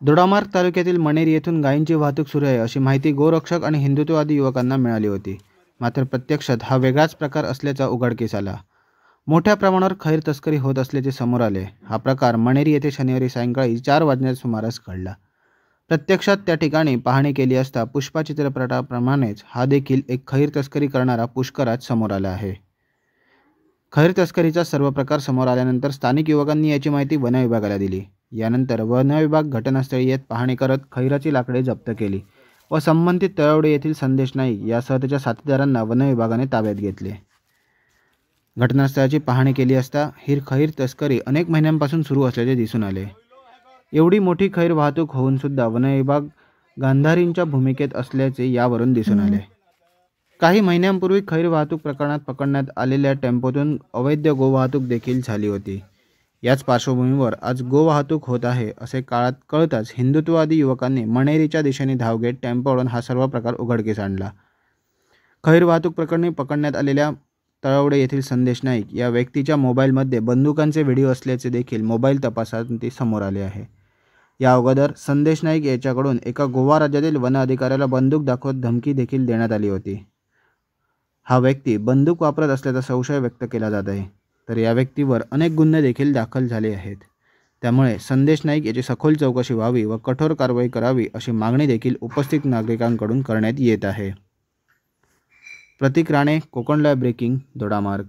दोडामार्ग तालुक्यातील मणेरी येथून गायींची वाहतूक सुरू आहे अशी माहिती गोरक्षक आणि हिंदुत्ववादी युवकांना मिळाली होती. मात्र प्रत्यक्षात हा वेगळाच प्रकार असल्याचा उघडकीस आला. मोठ्या प्रमाणावर खैर तस्करी होत असल्याचे समोर आले. हा प्रकार मणेरी येथे शनिवारी सायंकाळी 4 वाजण्याच्या सुमारास घडला. प्रत्यक्षात त्या ठिकाणी पाहणी केली असता पुष्पा चित्रपटाप्रमाणेच हा देखील एक खैर तस्करी करणारा पुष्कराज समोर आला आहे. खैर तस्करीचा सर्व प्रकार समोर आल्यानंतर स्थानिक युवकांनी याची माहिती वन विभागाला दिली. यानंतर वन विभाग घटनास्थळी येत पाहणी करत खैराची लाकडे जप्त केली व संबंधित तळवडे येथील संदेश नाईक यासह त्याच्या साथीदारांना वन विभागाने ताब्यात घेतले. घटनास्थळाची पाहणी केली असता ही खैर तस्करी अनेक महिन्यांपासून सुरू असल्याचे दिसून आले. एवढी मोठी खैर वाहतूक होऊन सुद्धा वन विभाग गांधारींच्या भूमिकेत असल्याचे यावरून दिसून आले. काही महिन्यांपूर्वी खैर वाहतूक प्रकरणात पकडण्यात आलेल्या टेम्पोतून अवैध गोवाहतूक देखील झाली होती. याच पार्श्वभूमीवर आज गोवाहतूक होत आहे असे कळताच हिंदुत्ववादी युवकांनी मणेरीच्या दिशेने धाव घेत टेम्पोवरून हा सर्व प्रकार उघडकीस आणला. खैर वाहतूक प्रकरणी पकडण्यात आलेल्या तळवडे येथील संदेश नाईक या व्यक्तीच्या मोबाईलमध्ये बंदुकांचे व्हिडिओ असल्याचे देखील मोबाईल तपासात समोर आले आहे. या अगोदर संदेश नाईक याच्याकडून एका गोवा राज्यातील वन अधिकाऱ्याला बंदूक दाखवत धमकी देखील देण्यात आली होती. हा व्यक्ती बंदूक वापरत असल्याचा संशय व्यक्त केला जात आहे. तर या व्यक्तीवर अनेक गुन्हे देखील दाखल झाले आहेत. त्यामुळे संदेश नाईक याची सखोल चौकशी व्हावी व कठोर कारवाई करावी अशी मागणी देखील उपस्थित नागरिकांकडून करण्यात येत आहे. प्रतीक राणे, कोकण लाईव्ह ब्रेकिंग, दोडामार्ग.